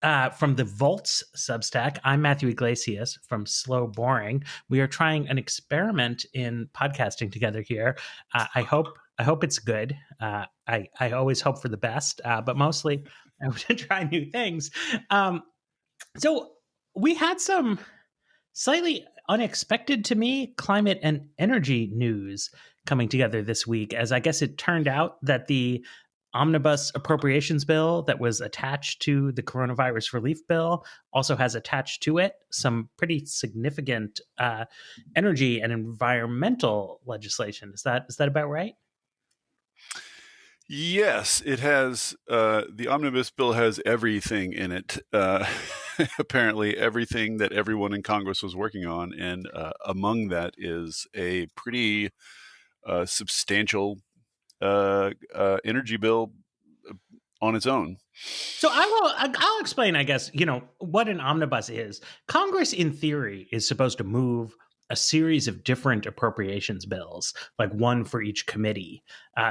from the Volts Substack. I'm Matthew Iglesias from Slow Boring. We are trying an experiment in podcasting together here. I hope it's good. I always hope for the best, but mostly I hope to try new things. So we had some slightly unexpected to me climate and energy news coming together this week, as I guess it turned out that the omnibus appropriations bill that was attached to the coronavirus relief bill also has attached to it some pretty significant energy and environmental legislation. Is that about right? Yes, it has. The omnibus bill has everything in it. Apparently, everything that everyone in Congress was working on, and among that is a pretty substantial energy bill on its own. So I'll explain, I guess, what an omnibus is. Congress, in theory, is supposed to move a series of different appropriations bills, like one for each committee.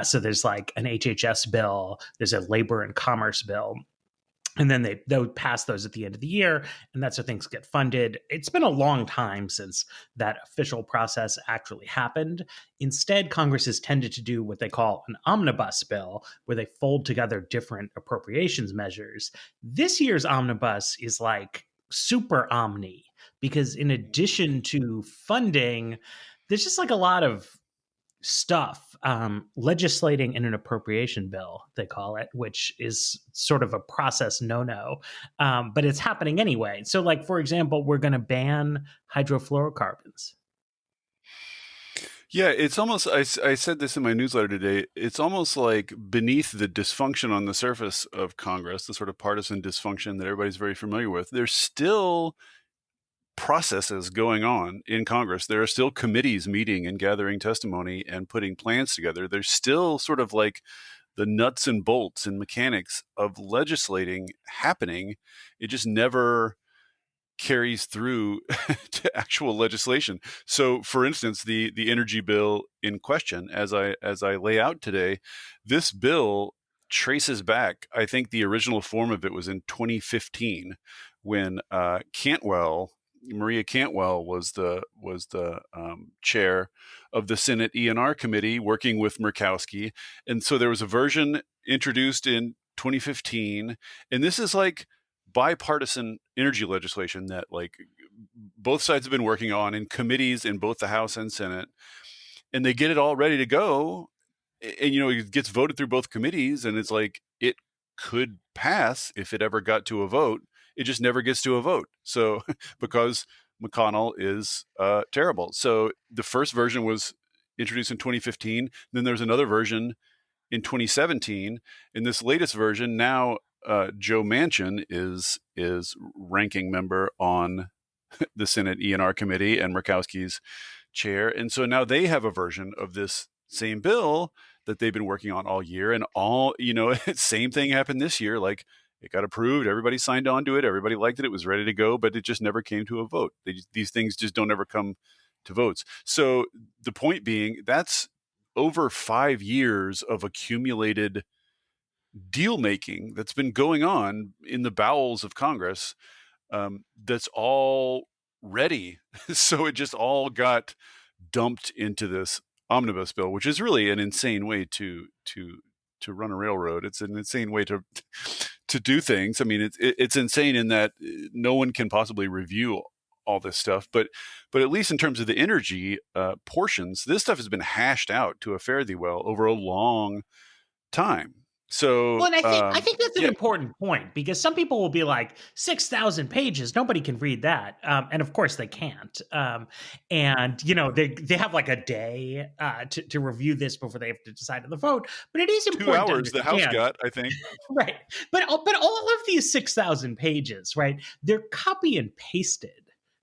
So there's like an HHS bill, there's a labor and commerce bill. And then they'll pass those at the end of the year, and that's how things get funded. It's been a long time since that official process actually happened. Instead, Congress has tended to do what they call an omnibus bill, where they fold together different appropriations measures. This year's omnibus is like super omni, because in addition to funding, there's just like a lot of stuff legislating in an appropriation bill, they call it, which is sort of a process no but it's happening anyway. So, like, for example, we're going to ban hydrofluorocarbons. Yeah, it's almost, I said this in my newsletter today, it's almost like beneath the dysfunction on the surface of Congress, the sort of partisan dysfunction that everybody's very familiar with, there's still processes going on in Congress. There are still committees meeting and gathering testimony and putting plans together. There's still sort of like the nuts and bolts and mechanics of legislating happening. It just never carries through to actual legislation. So, for instance, the energy bill in question, as I lay out today, this bill traces back. I think the original form of it was in 2015 when Maria Cantwell was the chair of the Senate E&R committee working with Murkowski. And so there was a version introduced in 2015. And this is like bipartisan energy legislation that like both sides have been working on in committees in both the House and Senate. And they get it all ready to go. And, it gets voted through both committees. And it's like it could pass if it ever got to a vote. It just never gets to a vote. So because McConnell is terrible. So the first version was introduced in 2015. Then there's another version in 2017. In this latest version, now Joe Manchin is ranking member on the Senate E&R committee and Murkowski's chair. And so now they have a version of this same bill that they've been working on all year. And same thing happened this year. Like, it got approved. Everybody signed on to it. Everybody liked it. It was ready to go, but it just never came to a vote. These things just don't ever come to votes. So the point being, that's over 5 years of accumulated deal making that's been going on in the bowels of Congress. That's all ready. So it just all got dumped into this omnibus bill, which is really an insane way to run a railroad. It's an insane way to do things. I mean, it's insane in that no one can possibly review all this stuff, but at least in terms of the energy portions, this stuff has been hashed out to a fare thee well over a long time. So, well, and I think that's an important point, because some people will be like, 6,000 pages, nobody can read that, and of course they can't. And they have like a day to review this before they have to decide on the vote. But it is important. 2 hours the House got, I think. Right, but all of these 6,000 pages, right? They're copy and pasted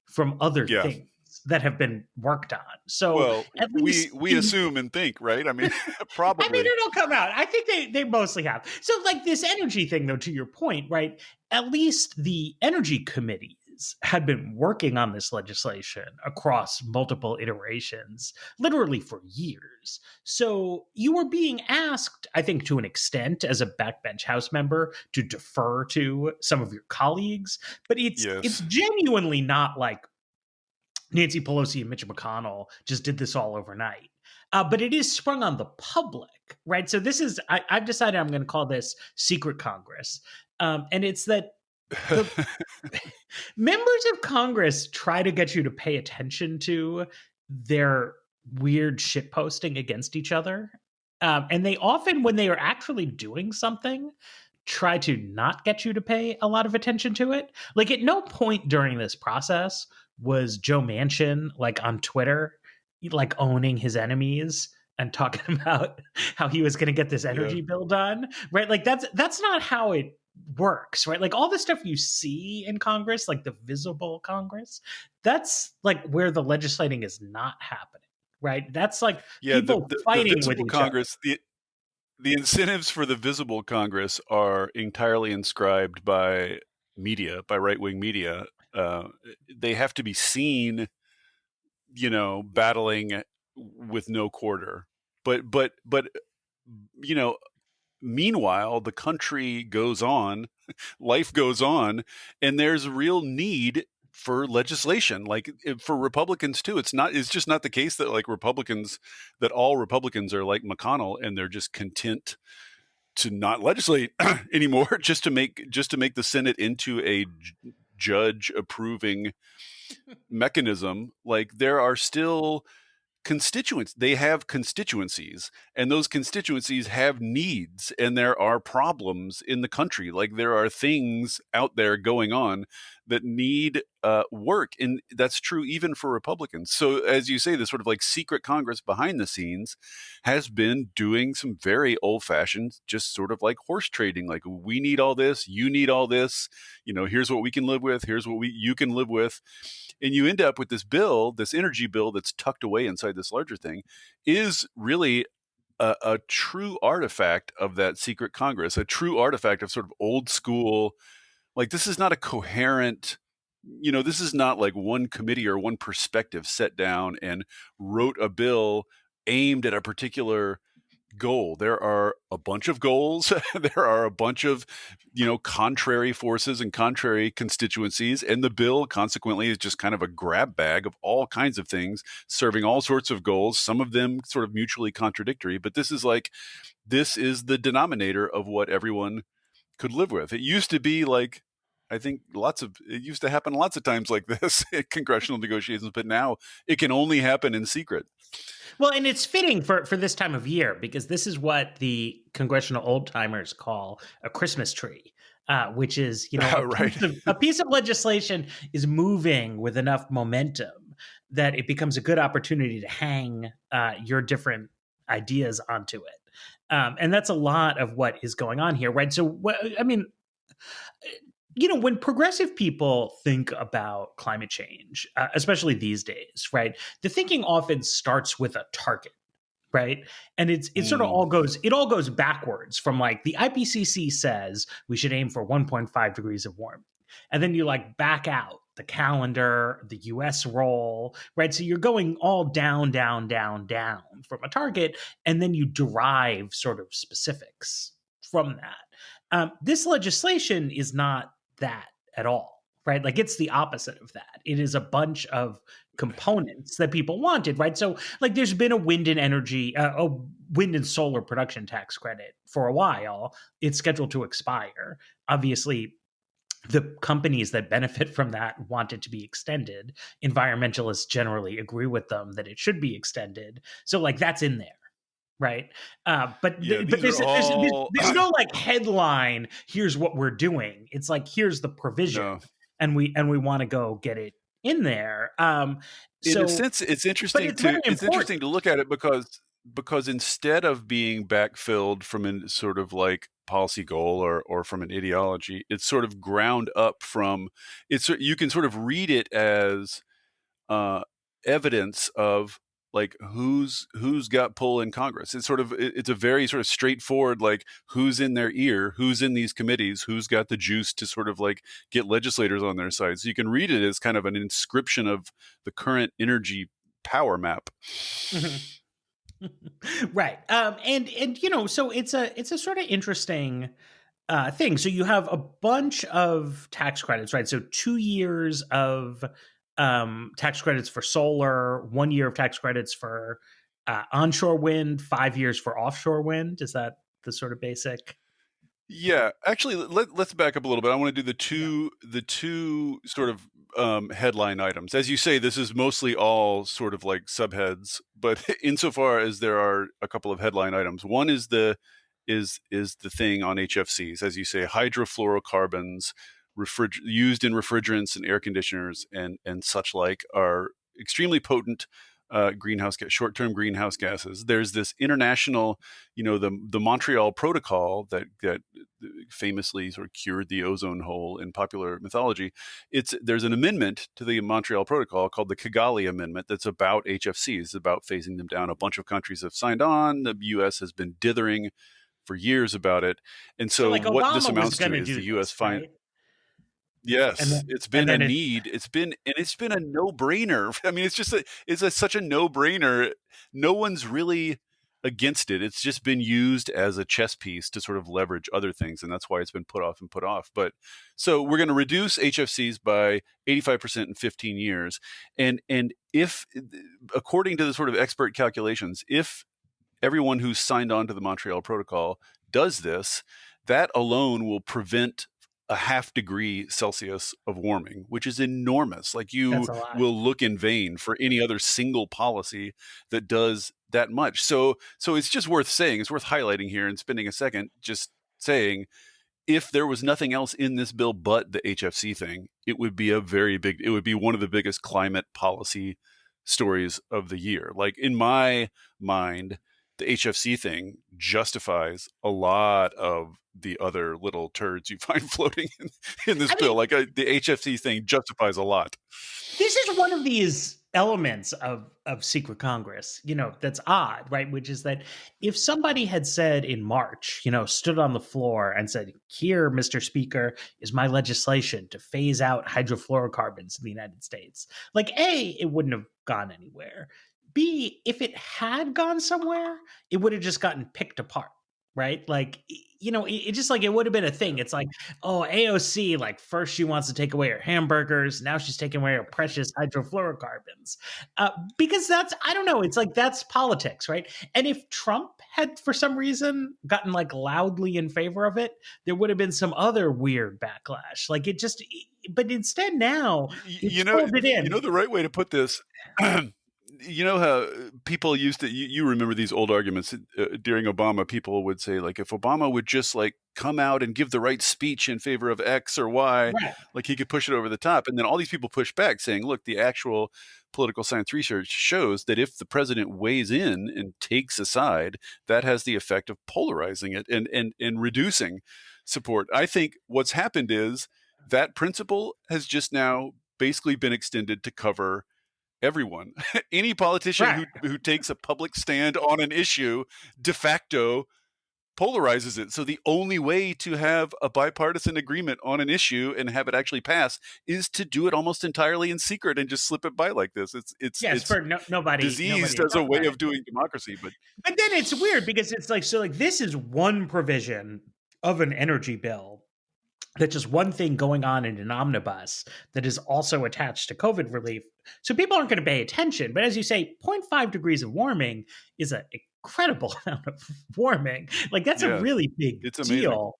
from other things that have been worked on. So at least we assume and think, right? I mean, probably. I mean, it'll come out. I think they mostly have. So, like, this energy thing, though, to your point, right? At least the energy committee committees had been working on this legislation across multiple iterations, literally for years. So you were being asked, I think, to an extent, as a backbench House member, to defer to some of your colleagues, but it's Yes. genuinely not like Nancy Pelosi and Mitch McConnell just did this all overnight. But it is sprung on the public, right? So this is, I've decided I'm going to call this secret Congress. And it's that the members of Congress try to get you to pay attention to their weird shit posting against each other. And they often, when they are actually doing something, try to not get you to pay a lot of attention to it. Like, at no point during this process was Joe Manchin like on Twitter, like owning his enemies and talking about how he was going to get this Yeah. energy bill done, right? Like that's not how it works, right? Like all the stuff you see in Congress, like the visible Congress, that's like where the legislating is not happening, right? That's like Yeah, people the fighting with visible each other. Congress, the incentives for the visible Congress are entirely inscribed by media, by right-wing media. They have to be seen, battling with no quarter. But you know, meanwhile, the country goes on, life goes on, and there's real need for legislation, like for Republicans too. It's just not the case that that all Republicans are like McConnell and they're just content to not legislate anymore just to make the Senate into a judge approving mechanism. Like there are still they have constituencies, and those constituencies have needs, and there are problems in the country. Like there are things out there going on that need work, and that's true even for Republicans. So as you say, this sort of like secret Congress behind the scenes has been doing some very old-fashioned, just sort of like horse trading. Like, we need all this, you need all this, here's what we can live with, here's what you can live with. And you end up with this bill, this energy bill that's tucked away inside this larger thing, is really a true artifact of that secret Congress, a true artifact of sort of old school. Like, this is not a coherent, this is not like one committee or one perspective sat down and wrote a bill aimed at a particular goal. There are a bunch of goals. There are a bunch of, contrary forces and contrary constituencies. And the bill consequently is just kind of a grab bag of all kinds of things, serving all sorts of goals, some of them sort of mutually contradictory. But this is the denominator of what everyone could live with. It used to be like, I think it used to happen lots of times like this at congressional negotiations, but now it can only happen in secret. Well, and it's fitting for this time of year because this is what the congressional old timers call a Christmas tree, which is Right. a piece of legislation is moving with enough momentum that it becomes a good opportunity to hang your different ideas onto it, and that's a lot of what is going on here, right? So, I mean, when progressive people think about climate change, especially these days, right, the thinking often starts with a target, right? And it sort of Mm. all goes backwards from like the IPCC says we should aim for 1.5 degrees of warming, and then you like back out the calendar, the US role, right? So you're going all down, down, down, down from a target, and then you derive sort of specifics from that. This legislation is not that at all, right? Like it's the opposite of that. It is a bunch of components that people wanted, right? So like there's been a wind and solar production tax credit for a while. It's scheduled to expire. Obviously, the companies that benefit from that want it to be extended. Environmentalists generally agree with them that it should be extended. So like that's in there, right? Yeah, But these are all there's no like headline. Here's what we're doing. It's like here's the provision, no. and we want to go get it in there. In a So, sense, it's but interesting it's very important. to look at it because instead of being backfilled from a sort of like policy goal or from an ideology, it's sort of ground up from you can sort of read it as uh, evidence of like who's got pull in Congress. It's a very sort of straightforward, like who's in their ear, who's in these committees, who's got the juice to sort of like get legislators on their side. So you can read it as kind of an inscription of the current energy power map. Right. And so it's a sort of interesting thing. So you have a bunch of tax credits, right? So 2 years of tax credits for solar, 1 year of tax credits for onshore wind, 5 years for offshore wind. Is that the sort of basic? Yeah, actually, let's back up a little bit. I want to do Yeah. the two sort of headline items. As you say, this is mostly all sort of like subheads, but insofar as there are a couple of headline items, one is the thing on HFCs, as you say, hydrofluorocarbons, used in refrigerants and air conditioners and such like, are extremely potent short-term greenhouse gases. There's this international, the Montreal Protocol that famously sort of cured the ozone hole in popular mythology. There's an amendment to the Montreal Protocol called the Kigali Amendment that's about HFCs, about phasing them down. A bunch of countries have signed on. The U.S. has been dithering for years about it, and So so like what this Obama was amounts going to to is do the U.S. this, right? And Yes, then it's and been a then it need. It's been a no-brainer. I mean, such a no-brainer. No one's really against it. It's just been used as a chess piece to sort of leverage other things, and that's why it's been put off and put off. But so we're going to reduce HFCs by 85% in 15 years, and if, according to the sort of expert calculations, if everyone who's signed on to the Montreal Protocol does this, that alone will prevent a half degree Celsius of warming, which is enormous. Like, That's you a lot. will look in vain for any other single policy that does that much. So it's just worth saying, it's worth highlighting here and spending a second just saying, if there was nothing else in this bill but the HFC thing, it would be it would be one of the biggest climate policy stories of the year. Like, in my mind, the HFC thing justifies a lot of the other little turds you find floating in this I bill. mean, Like, the HFC thing justifies a lot. this is one of these elements of secret Congress, that's odd, right? Which is that if somebody had said in March, stood on the floor and said, "Here, Mr. Speaker, is my legislation to phase out hydrofluorocarbons in the United States," like, A, it wouldn't have gone anywhere. B, if it had gone somewhere, it would have just gotten picked apart, right? Like, it just, like, it would have been a thing. It's like, oh, AOC, like, first she wants to take away her hamburgers, now she's taking away her precious hydrofluorocarbons. Because I don't know, it's like, that's politics, right? And if Trump had, for some reason, gotten like loudly in favor of it, there would have been some other weird backlash. Like, but instead now it's folded in. The right way to put this. You know how people used to, you remember these old arguments during Obama. People would say, like, if Obama would just like come out and give the right speech in favor of X or Y, Right. like he could push it over the top. And then all these people push back saying, look, the actual political science research shows that if the president weighs in and takes a side, that has the effect of polarizing it and reducing support. I think what's happened is that principle has just now basically been extended to cover everyone. Any politician Right. who takes a public stand on an issue de facto polarizes it. So the only way to have a bipartisan agreement on an issue and have it actually pass is to do it almost entirely in secret and just slip it by like this. Yes, It's for nobody diseased to as a talk about way it. of doing democracy. But But then it's weird because it's like, so like, this is one provision of an energy bill, that's just one thing going on in an omnibus that is also attached to COVID relief. So people aren't going to pay attention. But as you say, zero point 0.5 degrees of warming is an incredible amount of warming. Like, that's a yeah, really big it's amazing. deal.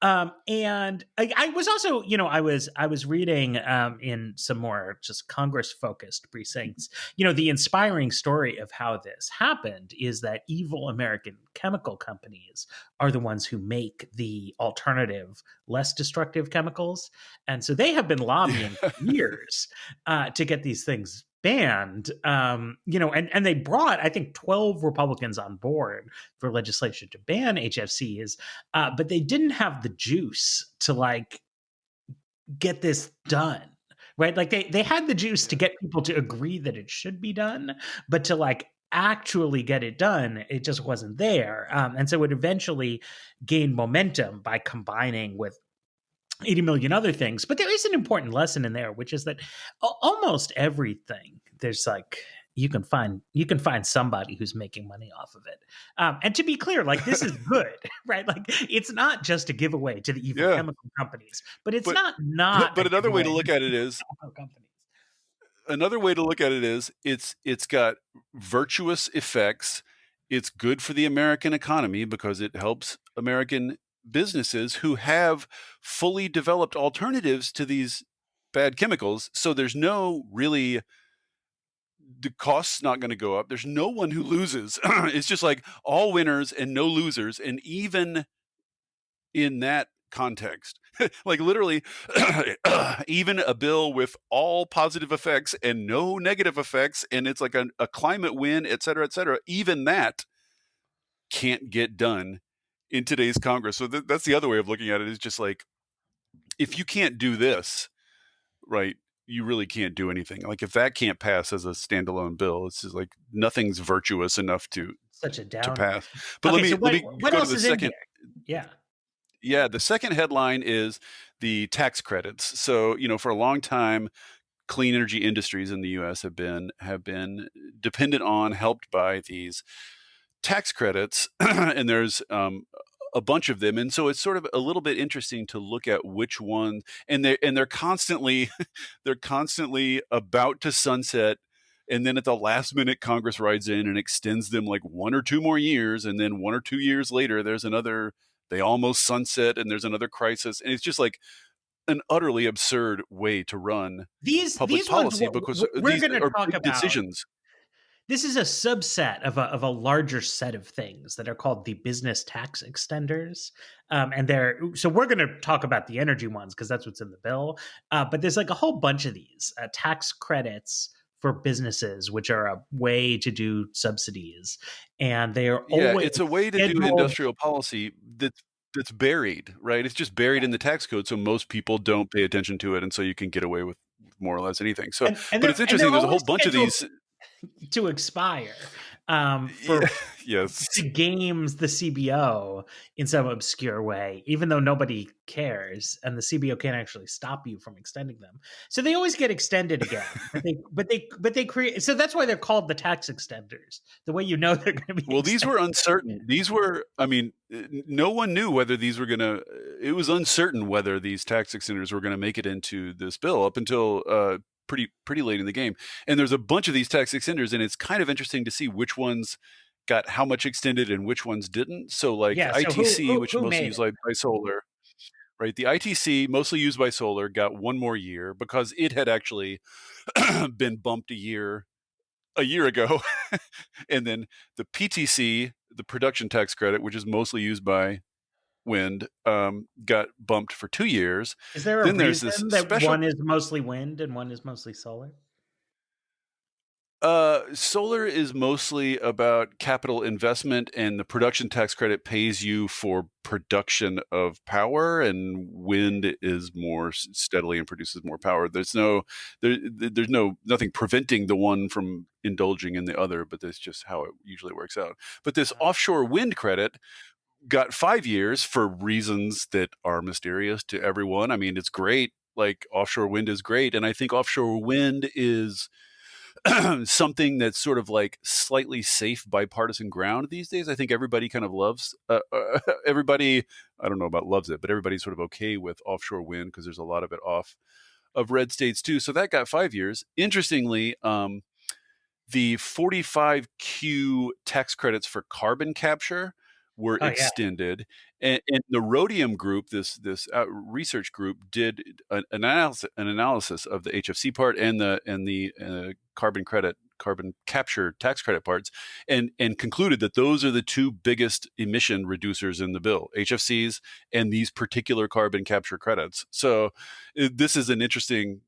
And I was also, I was reading in some more just Congress focused precincts, the inspiring story of how this happened is that evil American chemical companies are the ones who make the alternative, less destructive chemicals. And so they have been lobbying for years to get these things banned. And they brought, I think, 12 Republicans on board for legislation to ban HFCs, but they didn't have the juice to like get this done. Right. Like, they had the juice to get people to agree that it should be done, but to like actually get it done, it just wasn't there. And so it eventually gained momentum by combining with 80 million other things. But there is an important lesson in there, which is that almost everything, there's like, you can find somebody who's making money off of it. And to be clear, like, this is good, right? Like, it's not just a giveaway to the evil Yeah. chemical companies, but it's But not a but another way giveaway to to look the at it evil is chemical companies. it's got virtuous effects. It's good for the American economy because it helps American businesses who have fully developed alternatives to these bad chemicals. So there's no really the cost's not going to go up. There's no one who loses. It's just like all winners and no losers. And even in that context, like literally, even a bill with all positive effects and no negative effects, and it's like a climate win, et cetera, even that can't get done in today's Congress. So that's the other way of looking at it, is just like, if you can't do this, right, you really can't do anything. Like, if that can't pass as a standalone bill, it's just like nothing's virtuous enough Such a to downer. pass. But Okay, so let what me what go to else the is in here? second. Yeah. Yeah, the second headline is the tax credits. So, for a long time, clean energy industries in the U.S. have been dependent on, helped by these tax credits, and there's a bunch of them, and so it's sort of a little bit interesting to look at which one, and they're constantly they're constantly about to sunset, and then at the last minute, Congress rides in and extends them like 1 or 2 more years, and then 1 or 2 years later, there's another. They almost sunset, and there's another crisis, and it's just like an utterly absurd way to run public These ones policy, because we're these going to are talk big about. decisions. This is a subset of a larger set of things that are called the business tax extenders, and they're so we're going to talk about the energy ones because that's what's in the bill. But there's like a whole bunch of these tax credits for businesses, which are a way to do subsidies, and they are Yeah, always it's a way to do scheduled. industrial policy that's buried, right? It's just buried in the tax code, so most people don't pay attention to it, and so you can get away with more or less anything. So, And but it's they're interesting. There's a whole always bunch of scheduled these. to expire Yeah, for yes. to games the CBO in some obscure way, even though nobody cares, and the CBO can't actually stop you from extending them. So they always get extended again, but they create. So that's why they're called the tax extenders. The way you know they're going to be Well, these were extended. uncertain. These were, I mean, no one knew whether these were going to, it was uncertain whether these tax extenders were going to make it into this bill up until pretty late in the game. And there's a bunch of these tax extenders, and it's kind of interesting to see which ones got how much extended and which ones didn't. So, like Yeah. So who ITC, who which who mostly made used it? by solar, right? The ITC, mostly used by solar, got 1 more year because it had actually been bumped a year ago. And then the PTC, the production tax credit, which is mostly used by wind, got bumped for 2 years. Is there a Then there's this reason that special. one is mostly wind and one is mostly solar? Solar is mostly about capital investment, and the production tax credit pays you for production of power, and wind is more steadily and produces more power. There's nothing preventing the one from indulging in the other, but that's just how it usually works out. But this offshore wind credit got 5 years for reasons that are mysterious to everyone. I mean, it's great. Like, offshore wind is great, and I think offshore wind is something that's sort of like slightly safe bipartisan ground these days. I think everybody kind of loves everybody. I don't know about loves it, but everybody's sort of okay with offshore wind because there's a lot of it off of red states too. So that got 5 years. Interestingly, the 45Q tax credits for carbon capture were Oh yeah. extended, and the Rhodium Group, this research group, did an analysis of the HFC part and the carbon capture tax credit parts, and concluded that those are the two biggest emission reducers in the bill: HFCs and these particular carbon capture credits. So this is an interesting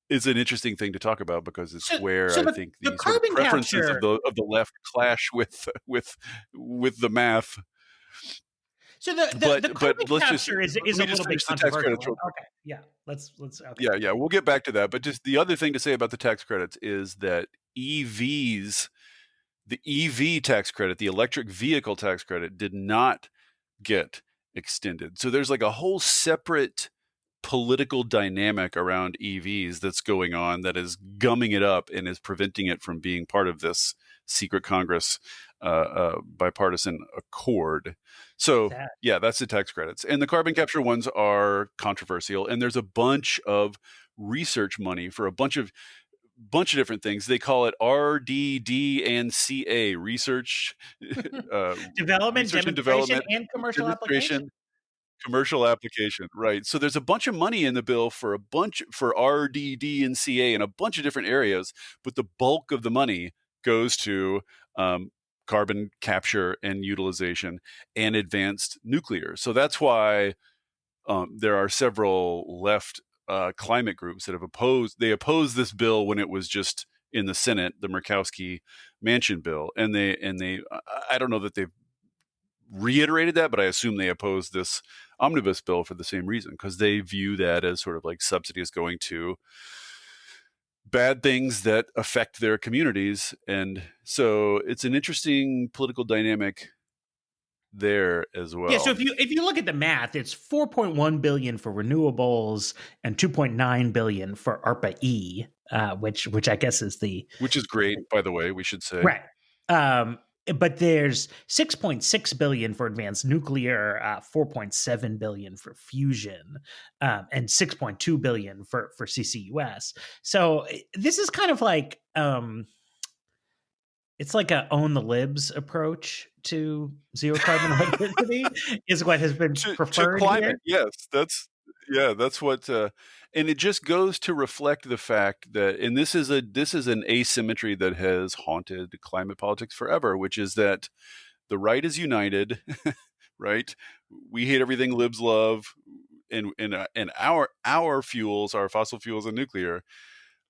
thing to talk about because it's So where so I the, think the the sort of carbon preferences of capture. the left clash with the math. So the carbon But let's just capture is let a me just little bit finish the tax controversial. credits real quick. Okay, yeah. Let's okay. Yeah, we'll get back to that. But just the other thing to say about the tax credits is that EVs The EV tax credit, the electric vehicle tax credit, did not get extended. So there's like a whole separate political dynamic around EVs that's going on that is gumming it up and is preventing it from being part of this secret Congress bipartisan accord. So Sad. yeah, that's the tax credits. And the carbon capture ones are controversial. And there's a bunch of research money for a bunch of different things. They call it RDD and CA, Development, research and demonstration, development, and commercial application. demonstration, commercial application, right? So there's a bunch of money in the bill for RDD and CA in a bunch of different areas, but the bulk of the money goes to carbon capture and utilization and advanced nuclear. So that's why there are several left climate groups that have opposed this bill when it was just in the Senate, the Murkowski Manchin bill, and they I don't know that they've reiterated that, but I assume they oppose this omnibus bill for the same reason, because they view that as sort of like subsidies going to bad things that affect their communities. And so it's an interesting political dynamic there as well. Yeah, so if you look at the math, it's 4.1 billion for renewables and 2.9 billion for ARPA E, which I guess is which is great, by the way, we should say. right. But there's 6.6 billion for advanced nuclear, 4.7 billion for fusion, and 6.2 billion for CCUS. So this is kind of like it's like a own the libs approach to zero carbon electricity is what has been preferred to climate. here. Yes, that's what, and it just goes to reflect the fact that, and this is an asymmetry that has haunted climate politics forever, which is that the right is united, right? We hate everything libs love, and our fuels, our fossil fuels and nuclear,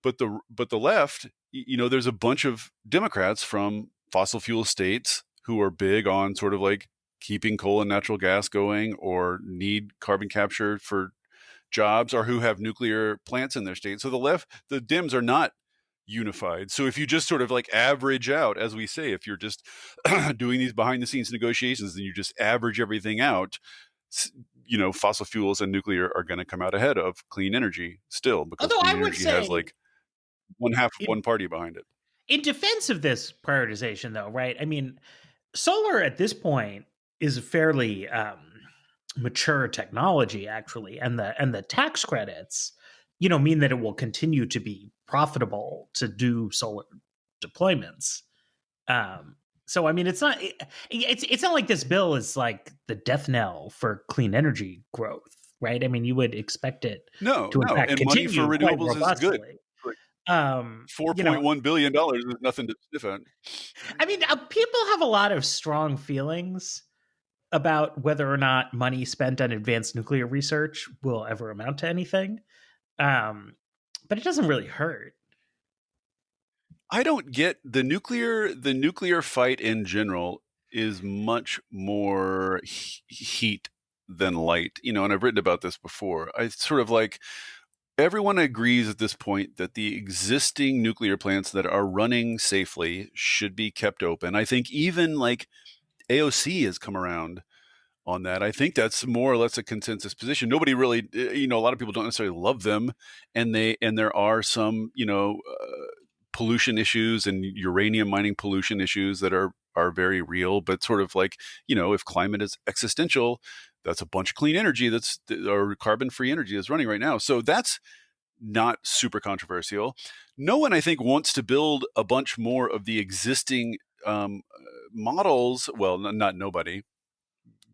but the left, there's a bunch of Democrats from fossil fuel states who are big on sort of like keeping coal and natural gas going, or need carbon capture for jobs, or who have nuclear plants in their state. So the Dems are not unified. So if you just sort of like average out, as we say, if you're just doing these behind the scenes negotiations, then you just average everything out, fossil fuels and nuclear are going to come out ahead of clean energy still, because Although I clean would energy has say, like one half of one party behind it. in defense of this prioritization, though, right? I mean, solar at this point is a fairly mature technology, actually, and the tax credits, mean that it will continue to be profitable to do solar deployments. So I mean, it's not like this bill is like the death knell for clean energy growth, right? I mean, you would expect it No, to in fact and money for continue quite renewables is good. robustly. Like Um, you know, $4.1 billion is nothing to sniff at. I mean, people have a lot of strong feelings about whether or not money spent on advanced nuclear research will ever amount to anything. But it doesn't really hurt. I don't get the nuclear fight in general is much more heat than light, and I've written about this before. I sort of like, everyone agrees at this point that the existing nuclear plants that are running safely should be kept open. I think even like AOC has come around on that. I think that's more or less a consensus position. Nobody really, a lot of people don't necessarily love them, and there are some, pollution issues and uranium mining pollution issues that are very real. But sort of like, if climate is existential, that's a bunch of clean energy or carbon-free energy that's running right now. So that's not super controversial. No one, I think, wants to build a bunch more of the existing models. Well, not nobody.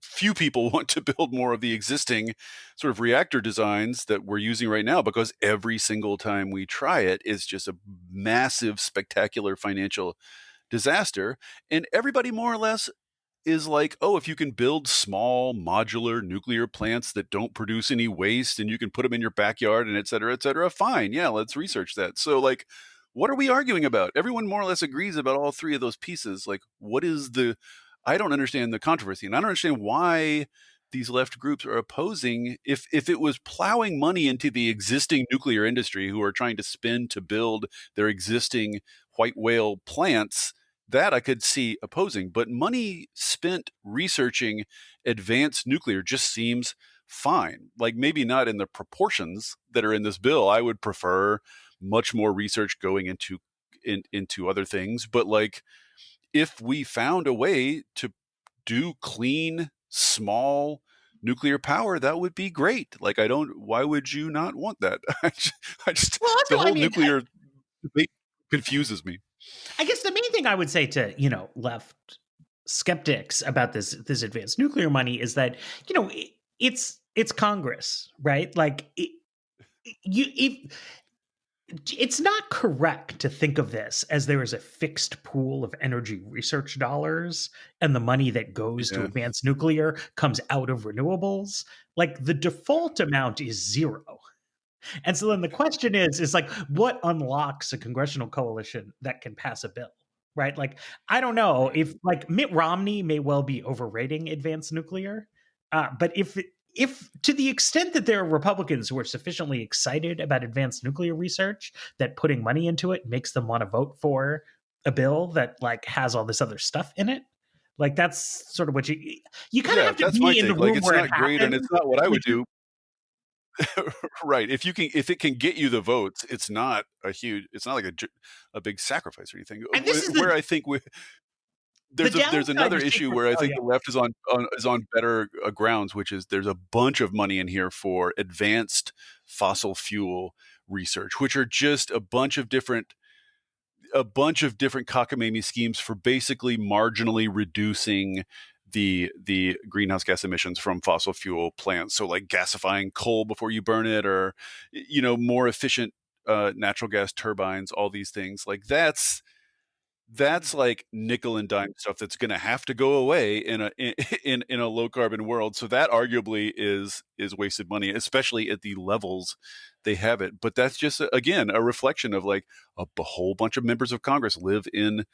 Few people want to build more of the existing sort of reactor designs that we're using right now, because every single time we try it is just a massive, spectacular financial disaster. And everybody more or less is like, oh, if you can build small modular nuclear plants that don't produce any waste and you can put them in your backyard and et cetera, fine. Yeah, let's research that. So like, what are we arguing about? Everyone more or less agrees about all three of those pieces. Like, I don't understand the controversy, and I don't understand why these left groups are opposing. If it was plowing money into the existing nuclear industry, who are trying to spend to build their existing white whale plants, that I could see opposing. But money spent researching advanced nuclear just seems fine. Like maybe not in the proportions that are in this bill. I would prefer much more research going into other things. But like if we found a way to do clean, small nuclear power, that would be great. Like, why would you not want that? I just Well, the also, I whole mean, nuclear debate confuses me. I guess the main thing I would say to, left skeptics about this advanced nuclear money is that, it's Congress, right? Like it's not correct to think of this as there is a fixed pool of energy research dollars and the money that goes to Yeah. advanced nuclear comes out of renewables. Like the default amount is zero. And so then the question is like, what unlocks a congressional coalition that can pass a bill? Right? Like, I don't know if like Mitt Romney may well be overrating advanced nuclear, but if to the extent that there are Republicans who are sufficiently excited about advanced nuclear research that putting money into it makes them want to vote for a bill that like has all this other stuff in it, like that's sort of what you kind of Yeah, have to that's my be in the take. Like, room it's where it not great and happens. it's not what I Like, would do. Right. If it can get you the votes, it's not like a big sacrifice or anything. and this is Where I think the there's downside another to issue secret. where I Oh think yeah. the left is on better grounds, which is there's a bunch of money in here for advanced fossil fuel research, which are just a bunch of different cockamamie schemes for basically marginally reducing the greenhouse gas emissions from fossil fuel plants. So like gasifying coal before you burn it, or more efficient natural gas turbines, all these things. Like that's like nickel and dime stuff that's going to have to go away in a low carbon world. So that arguably is wasted money, especially at the levels they have it. But that's just again a reflection of like a whole bunch of members of Congress live in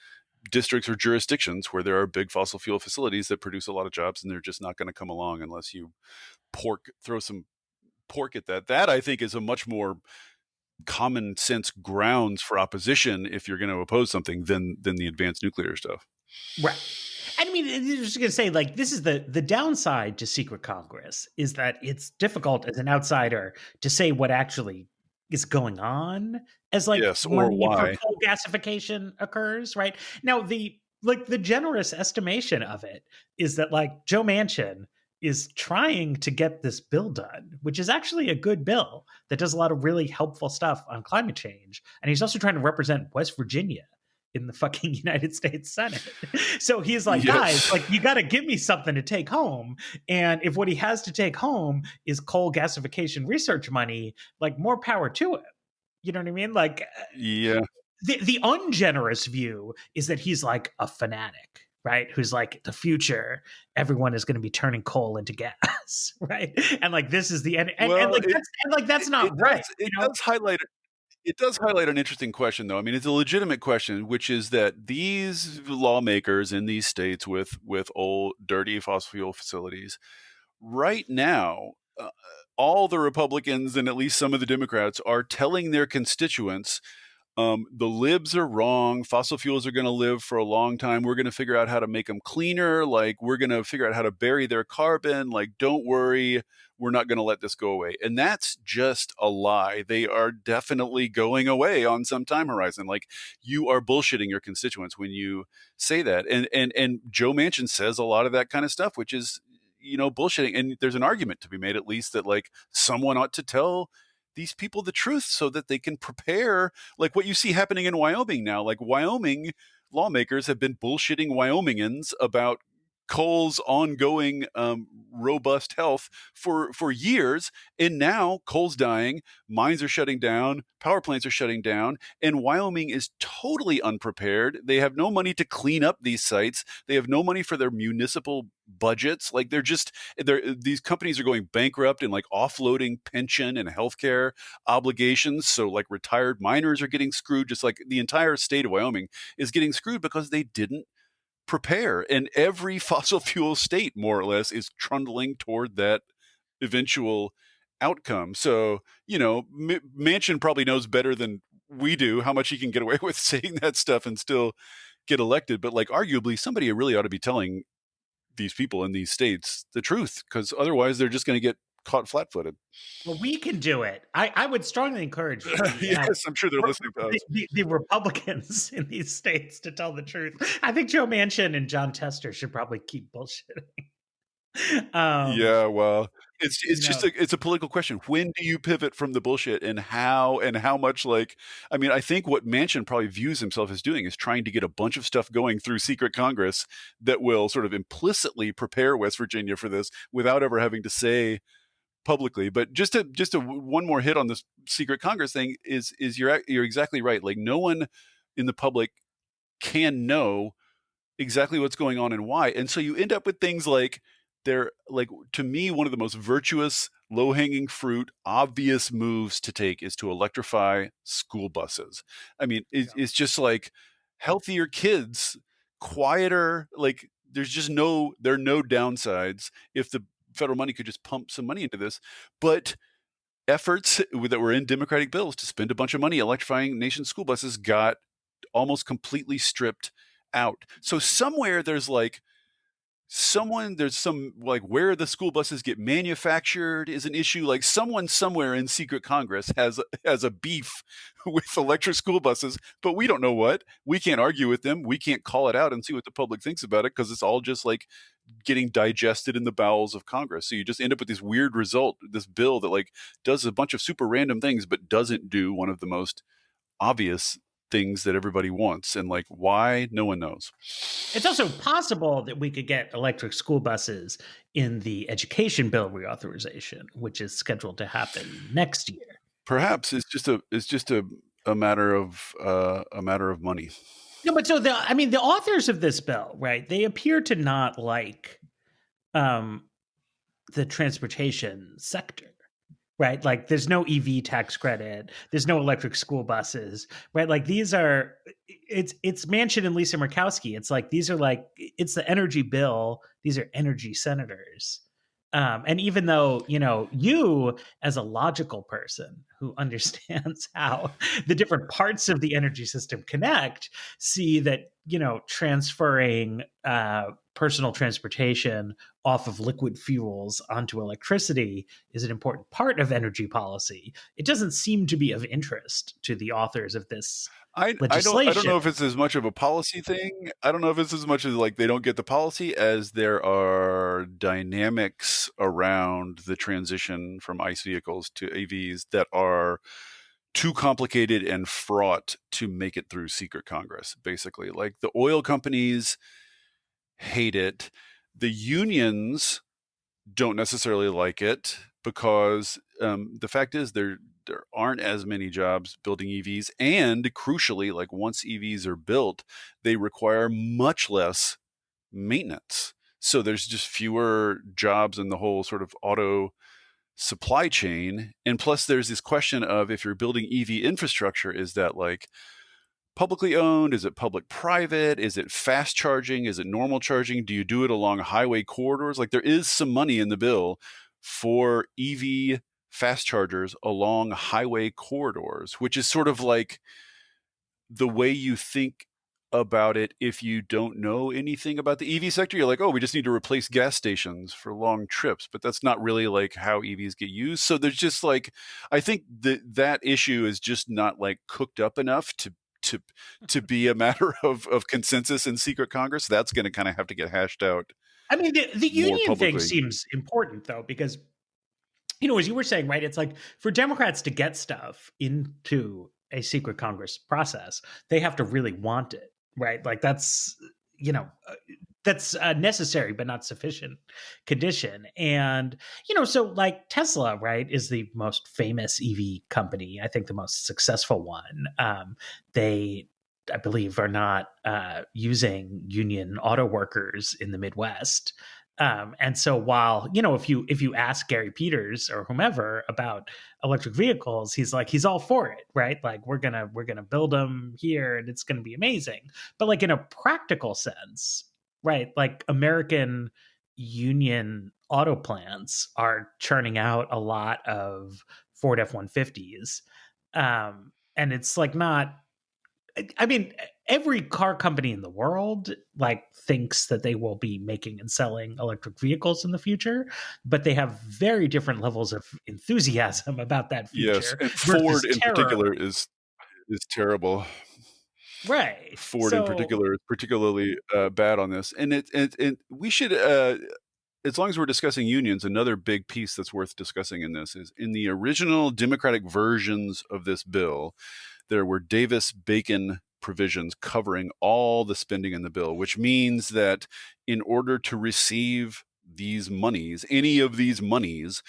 districts or jurisdictions where there are big fossil fuel facilities that produce a lot of jobs, and they're just not going to come along unless you throw some pork at that. That I think is a much more common sense grounds for opposition if you're going to oppose something than the advanced nuclear stuff. Right. I mean, I was just gonna say, like, this is the downside to secret Congress is that it's difficult as an outsider to say what actually is going on as like Yes, or money for why. coal gasification occurs, right? Now the generous estimation of it is that like Joe Manchin is trying to get this bill done, which is actually a good bill that does a lot of really helpful stuff on climate change. And he's also trying to represent West Virginia in the fucking United States Senate. So he's like, guys, Yes. like you got to give me something to take home. And if what he has to take home is coal gasification research money, like more power to it. You know what I mean? Like Yeah. the ungenerous view is that he's like a fanatic, right? Who's like the future, everyone is going to be turning coal into gas, right? And like this is the end, Well, and like that's not right, it does highlight an interesting question, though. I mean, it's a legitimate question, which is that these lawmakers in these states with old dirty fossil fuel facilities right now, all the Republicans and at least some of the Democrats are telling their constituents, the libs are wrong. Fossil fuels are going to live for a long time. We're going to figure out how to make them cleaner. Like, we're going to figure out how to bury their carbon. Like, don't worry. We're not going to let this go away. And that's just a lie. They are definitely going away on some time horizon. Like, you are bullshitting your constituents when you say that. And Joe Manchin says a lot of that kind of stuff, which is, bullshitting. And there's an argument to be made, at least, that like someone ought to tell these people the truth so that they can prepare, like what you see happening in Wyoming now. Like, Wyoming lawmakers have been bullshitting Wyomingans about coal's ongoing robust health for years, and now coal's dying, mines are shutting down, power plants are shutting down, and Wyoming is totally unprepared. They have no money to clean up these sites. They have no money for their municipal budgets. Like, these companies are going bankrupt and like offloading pension and healthcare obligations. So like retired miners are getting screwed, just like the entire state of Wyoming is getting screwed because they didn't prepare. And every fossil fuel state, more or less, is trundling toward that eventual outcome. So, Manchin probably knows better than we do how much he can get away with saying that stuff and still get elected, but like arguably somebody really ought to be telling these people in these states the truth, because otherwise they're just going to get caught flat-footed. Well, we can do it. I would strongly encourage the Yes, I'm sure they're listening to us. the Republicans in these states to tell the truth. I think Joe Manchin and John Tester should probably keep bullshitting. Yeah, well, it's You just know, it's a political question. When do you pivot from the bullshit, and how much, like, I mean, I think what Manchin probably views himself as doing is trying to get a bunch of stuff going through secret Congress that will sort of implicitly prepare West Virginia for this without ever having to say publicly. But just to one more hit on this secret Congress thing is you're exactly right. Like, no one in the public can know exactly what's going on and why. And so you end up with things like, they're like, to me, one of the most virtuous, low hanging fruit, obvious moves to take is to electrify school buses. I mean, yeah. it's just like healthier kids, quieter, like there are no downsides if the federal money could just pump some money into this. But efforts that were in Democratic bills to spend a bunch of money electrifying nation's school buses got almost completely stripped out. So somewhere there's some, like, where the school buses get manufactured is an issue. Like, someone somewhere in secret Congress has a beef with electric school buses, but we don't know what. We can't argue with them. We can't call it out and see what the public thinks about it, because it's all just like getting digested in the bowels of Congress. So you just end up with this weird result, this bill that like does a bunch of super random things but doesn't do one of the most obvious things that everybody wants. And like, why? No one knows. It's also possible that we could get electric school buses in the education bill reauthorization, which is scheduled to happen next year. Perhaps it's just a matter of money. No, but so the authors of this bill, right? They appear to not like um, the transportation sector, right? Like, there's no EV tax credit, there's no electric school buses, right? Like, these are it's Manchin and Lisa Murkowski. It's like, these are like, it's the energy bill. These are energy senators. And even though, you, as a logical person who understands how the different parts of the energy system connect, see that, transferring personal transportation off of liquid fuels onto electricity is an important part of energy policy. It doesn't seem to be of interest to the authors of this I don't legislation. know if it's as much of a policy thing. I don't know if it's as much as like they don't get the policy as there are dynamics around the transition from ICE vehicles to AVs that are too complicated and fraught to make it through secret Congress. Basically, like, the oil companies hate it. The unions don't necessarily like it because the fact is there aren't as many jobs building EVs, and crucially, like, once EVs are built, they require much less maintenance. So there's just fewer jobs in the whole sort of auto supply chain. And plus, there's this question of, if you're building EV infrastructure, is that like publicly owned? Is it public private? Is it fast charging? Is it normal charging? Do you do it along highway corridors? Like, there is some money in the bill for EV fast chargers along highway corridors, which is sort of like the way you think about it if you don't know anything about the EV sector. You're like, oh, we just need to replace gas stations for long trips, but that's not really like how EVs get used. So there's just like, I think that issue is just not like cooked up enough to be a matter of consensus in secret Congress. That's going to kind of have to get hashed out The more union thing publicly. seems important, though, because, as you were saying, right? It's like, for Democrats to get stuff into a secret Congress process, they have to really want it, right? Like, you know, uh, that's a necessary but not sufficient condition. And, so like Tesla, right, is the most famous EV company, I think the most successful one. They, I believe, are not using union auto workers in the Midwest. And so, while, if you ask Gary Peters or whomever about electric vehicles, he's all for it, right? Like, we're gonna build them here, and it's gonna be amazing. But, like, in a practical sense, right? Like, American union auto plants are churning out a lot of Ford F-150s, and it's like, not. I mean, every car company in the world like thinks that they will be making and selling electric vehicles in the future, but they have very different levels of enthusiasm about that Yes, future and Ford versus in terror. particular is terrible. Right. Ford in So particular is particularly bad on this, and we should. As long as we're discussing unions, another big piece that's worth discussing in this is in the original Democratic versions of this bill, there were Davis-Bacon provisions covering all the spending in the bill, which means that in order to receive these monies, any of these monies,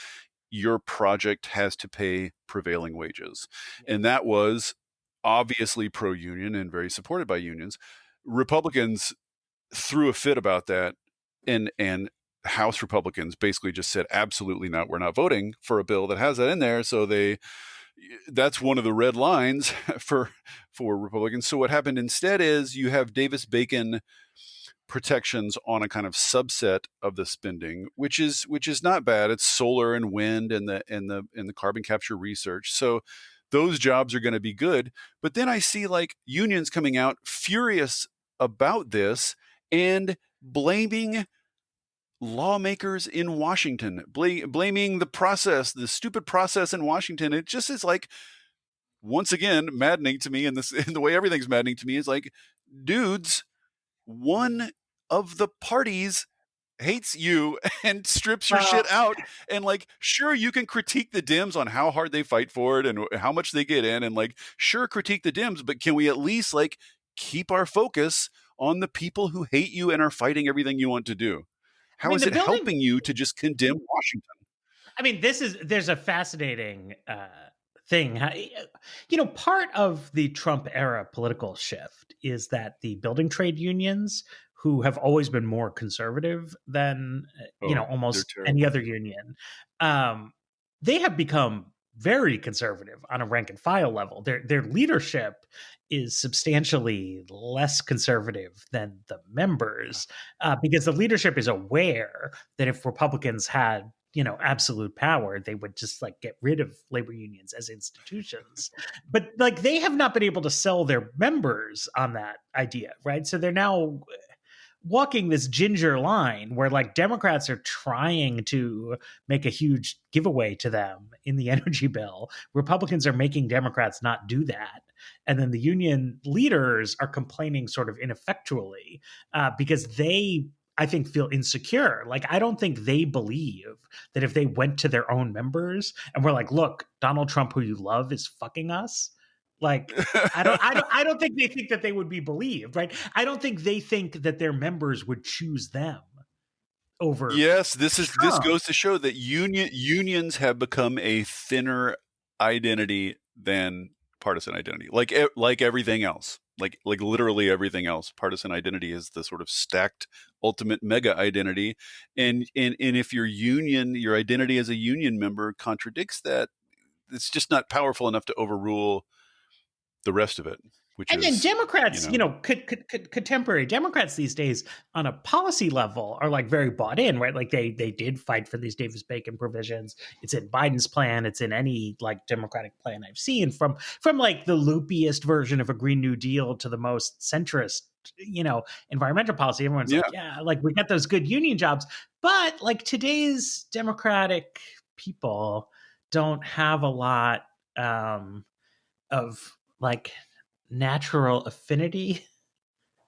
your project has to pay prevailing wages. yeah. And that was obviously pro union and very supported by unions. Republicans threw a fit about that, and House Republicans basically just said, absolutely not. We're not voting for a bill that has that in there. So that's one of the red lines for Republicans. So what happened instead is you have Davis-Bacon protections on a kind of subset of the spending, which is not bad. It's solar and wind and the carbon capture research. So those jobs are going to be good. But then I see like unions coming out furious about this and blaming lawmakers in Washington, blaming the process, the stupid process in Washington. It just is like, once again, maddening to me. And this, and the way everything's maddening to me is like, dudes, one of the parties hates you and strips your Well, shit out. And like, sure, you can critique the Dems on how hard they fight for it and how much they get in, and like, sure, critique the Dems, but can we at least like keep our focus on the people who hate you and are fighting everything you want to do? I How mean, is the it building helping you to just condemn Washington? I mean, there's a fascinating thing. Part of the Trump era political shift is that the building trade unions, who have always been more conservative than Oh, they're almost any terrible. other union, um, they have become very conservative on a rank and file level. Their leadership is substantially less conservative than the members, because the leadership is aware that if Republicans had absolute power, they would just like get rid of labor unions as institutions. But like they have not been able to sell their members on that idea, right? So they're now walking this ginger line where like Democrats are trying to make a huge giveaway to them in the energy bill. Republicans are making Democrats not do that. And then the union leaders are complaining sort of ineffectually, because they, I think, feel insecure. Like, I don't think they believe that if they went to their own members and were like, look, Donald Trump, who you love, is fucking us. Like, I don't think they think that they would be believed, right? I don't think they think that their members would choose them over Yes, this Trump. goes to show that unions have become a thinner identity than partisan identity. Like everything else. Like literally everything else. Partisan identity is the sort of stacked ultimate mega identity. And if your identity as a union member contradicts that, it's just not powerful enough to overrule the rest of it, which And then is, Democrats, contemporary Democrats these days on a policy level are like very bought in, right? Like they did fight for these Davis Bacon provisions. It's in Biden's plan. It's in any like Democratic plan I've seen, from like the loopiest version of a Green New Deal to the most centrist, environmental policy. Everyone's yeah. like, yeah, like we got those good union jobs, but like today's Democratic people don't have a lot of like natural affinity,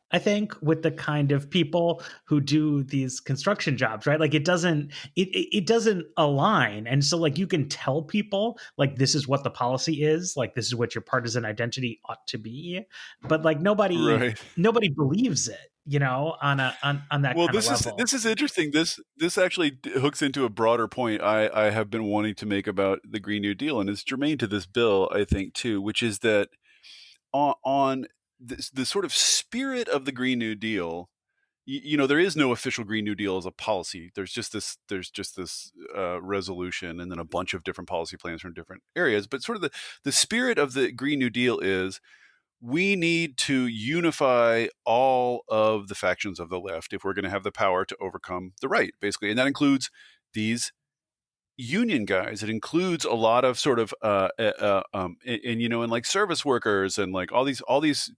I think, with the kind of people who do these construction jobs, right? Like it doesn't align. And so like you can tell people like this is what the policy is, like this is what your partisan identity ought to be, but like nobody Right. nobody believes it, on that Well, kind of this is level. this is interesting. This actually hooks into a broader point I have been wanting to make about the Green New Deal, and it's germane to this bill, I think, too, which is that on the sort of spirit of the Green New Deal, there is no official Green New Deal as a policy. There's just this resolution, and then a bunch of different policy plans from different areas. But sort of the spirit of the Green New Deal is we need to unify all of the factions of the left if we're going to have the power to overcome the right, basically. And that includes these union guys. It includes a lot of sort of, and like service workers and like all these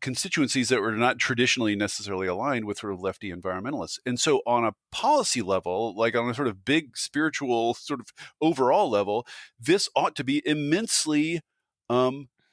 constituencies that were not traditionally necessarily aligned with sort of lefty environmentalists. And so on a policy level, like on a sort of big spiritual sort of overall level, this ought to be immensely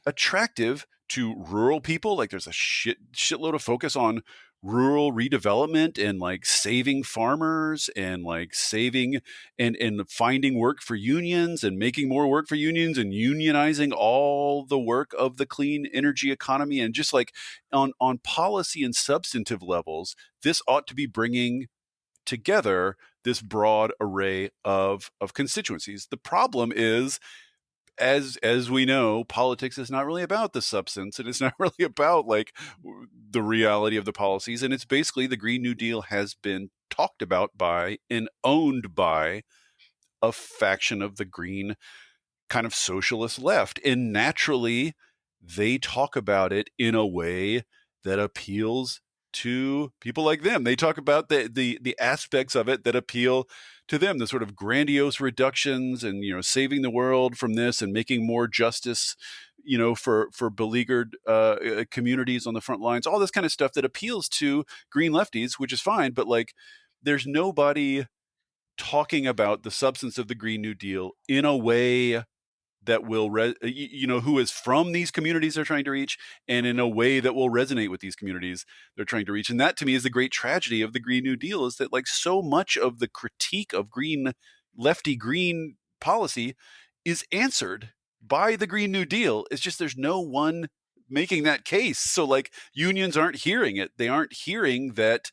attractive to rural people. Like there's a shitload of focus on rural redevelopment and like saving farmers and like saving and finding work for unions and making more work for unions and unionizing all the work of the clean energy economy. And just like on policy and substantive levels, this ought to be bringing together this broad array of constituencies. The problem is, as we know, politics is not really about the substance, and it's not really about like the reality of the policies. And it's basically the Green New Deal has been talked about by and owned by a faction of the green kind of socialist left. And naturally, they talk about it in a way that appeals to people like them. They talk about the aspects of it that appeal to them, the sort of grandiose reductions and, you know, saving the world from this and making more justice, you know, for beleaguered communities on the front lines, all this kind of stuff that appeals to green lefties, which is fine. But like, there's nobody talking about the substance of the Green New Deal in a way that will, you know, who is from these communities they're trying to reach, and in a way that will resonate with these communities they're trying to reach. And that, to me, is the great tragedy of the Green New Deal, is that like so much of the critique of lefty green policy is answered by the Green New Deal. It's just there's no one making that case. So like unions aren't hearing it. They aren't hearing that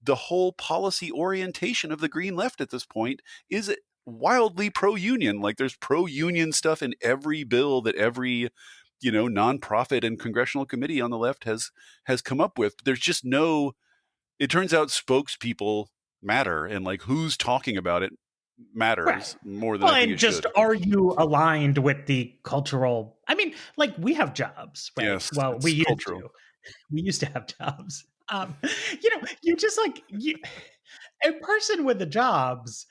the whole policy orientation of the green left at this point is wildly pro-union. Like there's pro-union stuff in every bill that every, you know, nonprofit and congressional committee on the left has come up with. But there's just no, it turns out spokespeople matter, and like who's talking about it matters Right. more than I think And it just should. are you aligned with the cultural? I mean, like we have jobs, right? Yes, Well, we it's used cultural. to. We used to have jobs. You know, you just like a person with the jobs,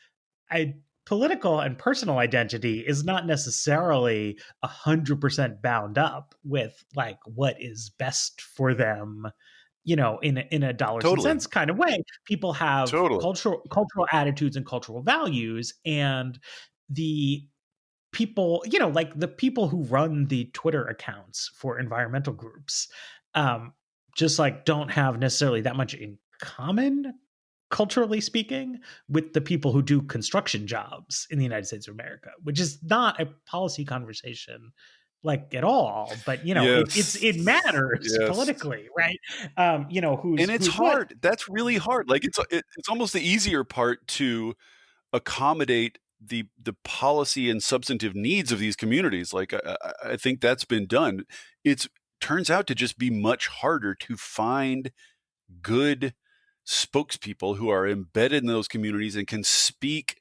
a political and personal identity is not necessarily 100% bound up with like what is best for them, you know, in a dollars and Totally. cents kind of way. People have Totally. cultural attitudes and cultural values, and the people, you know, like the people who run the Twitter accounts for environmental groups, um, just like don't have necessarily that much in common, culturally speaking, with the people who do construction jobs in the United States of America, which is not a policy conversation like at all. But you know, Yes. it matters Yes. politically, right? You know, And it's who's what. hard. That's really hard. Like it's almost the easier part to accommodate the policy and substantive needs of these communities. Like I think that's been done. It's turns out to just be much harder to find good spokespeople who are embedded in those communities and can speak,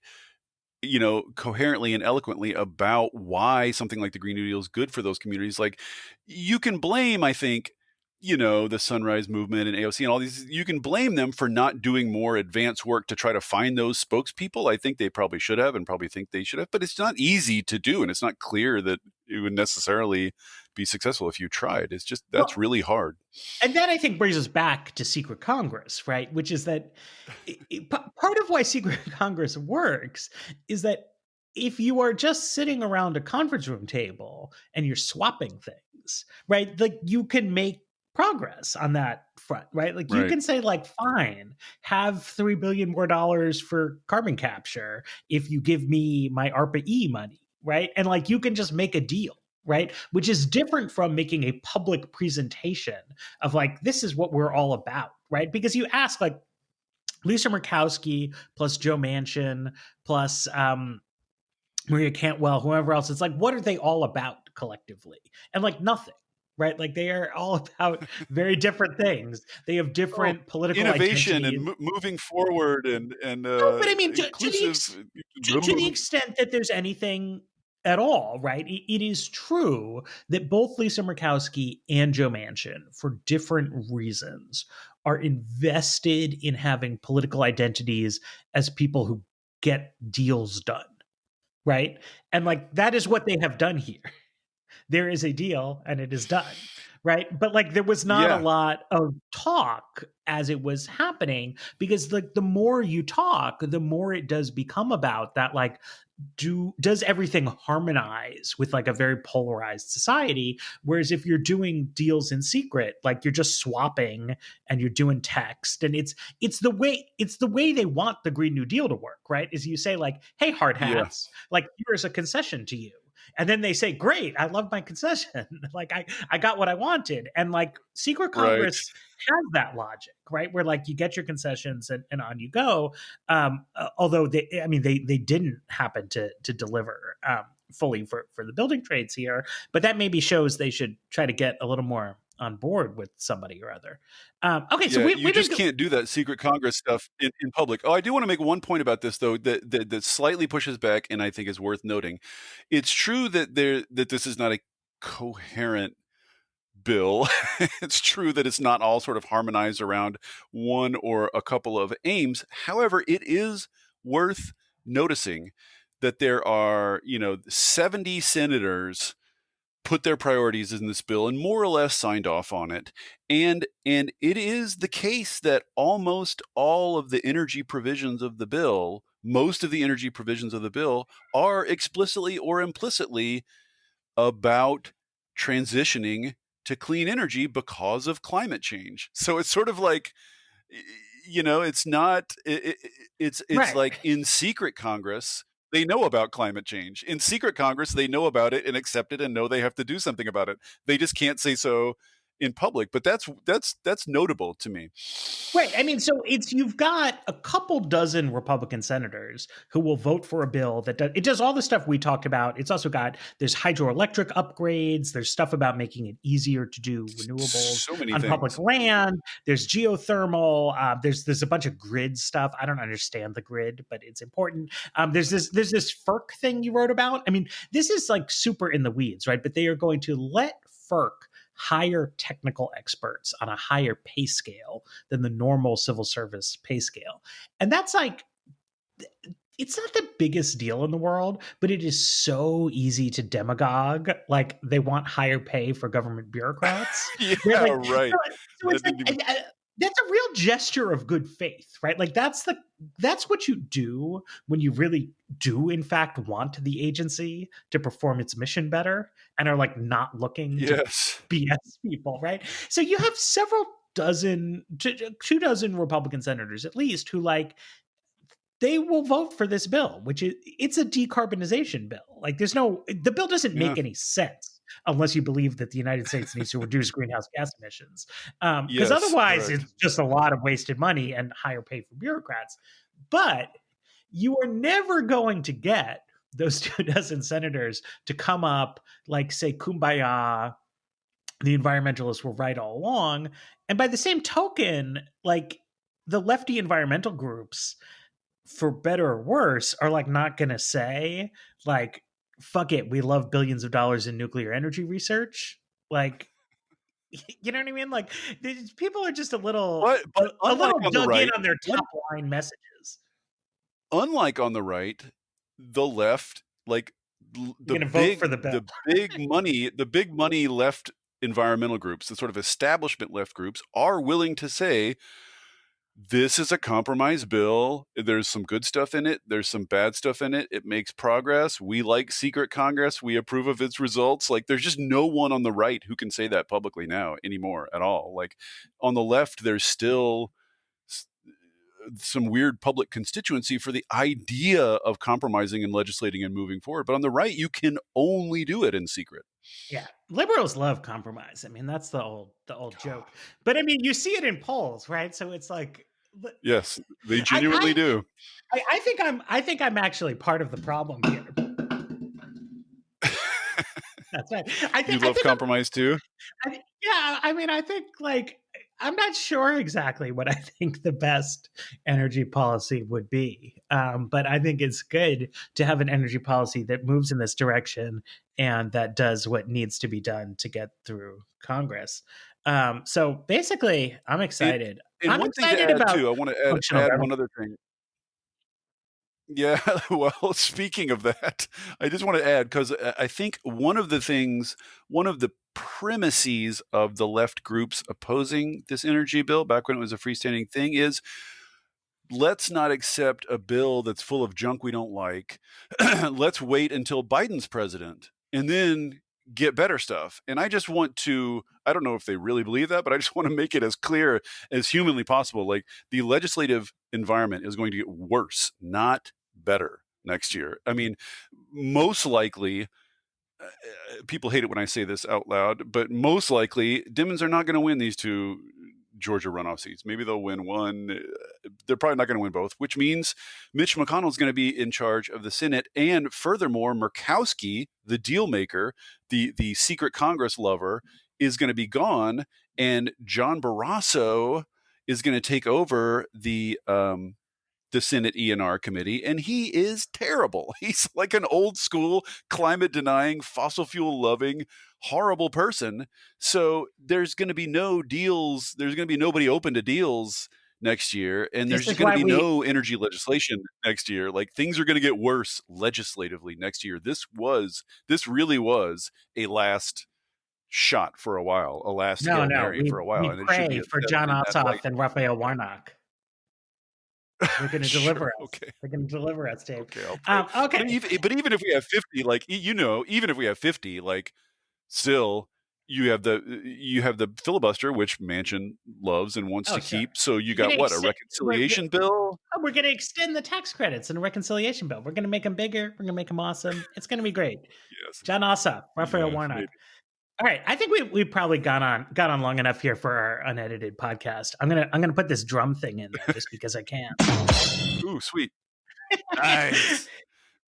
you know, coherently and eloquently about why something like the Green New Deal is good for those communities. Like you can blame, I think, you know, the Sunrise Movement and AOC and all these, you can blame them for not doing more advanced work to try to find those spokespeople. I think they probably should have, and probably think they should have, but it's not easy to do. And it's not clear that it would necessarily be successful if you tried. It's just, that's Well, really hard. and that I think brings us back to secret Congress, right? Which is that part of why secret Congress works is that if you are just sitting around a conference room table and you're swapping things, right? Like you can make progress on that front, right? Like you Right. can say, like, fine, have $3 billion more for carbon capture if you give me my ARPA-E money, right? And like you can just make a deal, right? Which is different from making a public presentation of like, this is what we're all about, right? Because you ask like Lisa Murkowski plus Joe Manchin plus Maria Cantwell, whoever else, it's like, what are they all about collectively? And like nothing, right? Like they are all about very different things. They have Oh, different political innovation and identities. moving forward and No, but I mean, inclusive. to the extent that there's anything at all, right? It is true that both Lisa Murkowski and Joe Manchin, for different reasons, are invested in having political identities as people who get deals done, right? And like that is what they have done here. There is a deal and it is done, right? But like there was not a Yeah. lot of talk as it was happening, because like the more you talk, the more it does become about that, like, does everything harmonize with like a very polarized society? Whereas if you're doing deals in secret, like you're just swapping and you're doing text, and it's the way they want the Green New Deal to work, right? Is you say like, hey, hard Yeah. hats, like here's a concession to you. And then they say, great, I love my concession. Like I got what I wanted. And like secret Right. Congress has that logic, right? Where like you get your concessions, and on you go. Although I mean, they didn't happen to deliver fully for the building trades here, but that maybe shows they should try to get a little more on board with somebody or other. Okay, so Yeah, you we've been just can't do that secret Congress stuff in public. Oh, I do want to make one point about this though that slightly pushes back, and I think is worth noting. It's true that this is not a coherent bill. It's true that it's not all sort of harmonized around one or a couple of aims. However, it is worth noticing that there are, 70 senators put their priorities in this bill and more or less signed off on it. And it is the case that almost all of the energy provisions of the bill, most of the energy provisions of the bill, are explicitly or implicitly about transitioning to clean energy because of climate change. So it's sort of like, it's not it's right. like in secret Congress they know about climate change. In secret Congress they know about it and accept it and know they have to do something about it. They just can't say so in public. But that's notable to me. Right. I mean, so it's you've got a couple dozen Republican senators who will vote for a bill that does all the stuff we talked about. It's also got there's hydroelectric upgrades. There's stuff about making it easier to do renewables So many on public things. land. There's geothermal. There's a bunch of grid stuff. I don't understand the grid, but it's important. There's this FERC thing you wrote about. I mean, this is like super in the weeds, right? But they are going to let FERC hire technical experts on a higher pay scale than the normal civil service pay scale. And that's like, it's not the biggest deal in the world, but it is so easy to demagogue. Like they want higher pay for government bureaucrats. They're Yeah, like, right. so That it's didn't even. like, that's a real gesture of good faith, right? Like that's what you do when you really do in fact want the agency to perform its mission better and are like not looking to Yes. BS people, right? So you have several dozen, 2 dozen Republican senators at least who like they will vote for this bill, which is it's a decarbonization bill. Like the bill doesn't Yeah. make any sense unless you believe that the United States needs to reduce greenhouse gas emissions. Because Yes, otherwise correct. it's just a lot of wasted money and higher pay for bureaucrats. But you are never going to get those 2 dozen senators to come up like say kumbaya, the environmentalists were right all along. And by the same token, like the lefty environmental groups, for better or worse, are like not going to say like, fuck it, we love billions of dollars in nuclear energy research. Like, you know what I mean? Like these people are just a little, But a unlike little on the dug in right, on their un top line messages. unlike on the right, the left, like You're going to vote for the bill. the big money left environmental groups, the sort of establishment left groups, are willing to say this is a compromise bill. There's some good stuff in it. There's some bad stuff in it. It makes progress. We like secret Congress. We approve of its results. Like, there's just no one on the right who can say that publicly now anymore at all. Like, on the left, there's still some weird public constituency for the idea of compromising and legislating and moving forward. But on the right, you can only do it in secret. Yeah, liberals love compromise. I mean, that's the old joke. But I mean, you see it in polls, right? So it's like, Yes, they I genuinely I do. I think I'm actually part of the problem here. That's right. I You think I love think I'm compromise too? yeah, I mean, I think like I'm not sure exactly what I think the best energy policy would be, but I think it's good to have an energy policy that moves in this direction and that does what needs to be done to get through Congress. So basically, I'm And excited. and I'm one thing to excited add about too, I want to functional add government. one other thing. Yeah, well, speaking of that, I just want to add because I think one of the premises of the left groups opposing this energy bill back when it was a freestanding thing is let's not accept a bill that's full of junk we don't like. Let's wait until Biden's president and then get better stuff. And I just want to, I don't know if they really believe that, but I just want to make it as clear as humanly possible. Like the legislative environment is going to get worse, not better next year. I mean, most likely, people hate it when I say this out loud, but most likely Demons are not going to win these two Georgia runoff seats. Maybe they'll win one. They're probably not going to win both, which means Mitch McConnell is going to be in charge of the Senate. And furthermore, Murkowski, the deal maker, the secret Congress lover, is going to be gone. And John Barrasso is going to take over the Senate E&R committee, and he is terrible. He's like an old school, climate denying, fossil fuel loving, horrible person. So there's going to be no deals. There's going to be nobody open to deals next year, and there's This just is going to why be we no energy legislation next year. Like things are going to get worse legislatively next year. This really was a last shot for a while, a last no Hail no Mary we for a while, we and it should be pray a for step John in that Ossoff right and Raphael direction. Warnock. They're going to Sure. deliver us. Okay. They're going to deliver us, Dave. Okay, I'll pray. Okay. But even if we have 50, like even if we have 50, like still you have the filibuster, which Manchin loves and wants Oh, to sure. keep. So you We're got gonna what, a extend, reconciliation bill? we're going to extend the tax credits in a reconciliation bill. We're going to make them bigger. We're going to make them awesome. It's going to be great. Yes. John Ossoff, Raphael Yeah, Warnock. maybe. All right, I think we've probably gone on long enough here for our unedited podcast. I'm gonna put this drum thing in there just because I can. Ooh, sweet. Nice.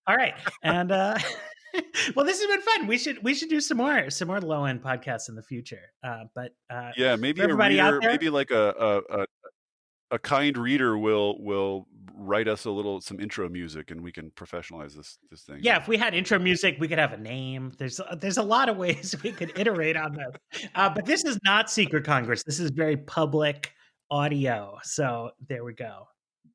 All right, and well, this has been fun. We should do some more low end podcasts in the future. But Yeah, maybe for a everybody out reader, there, maybe like a kind reader will write us some intro music, and we can professionalize this thing. yeah, if we had intro music, we could have a name. There's a lot of ways we could iterate on this. But this is not Secret Congress. This is very public audio. So there we go.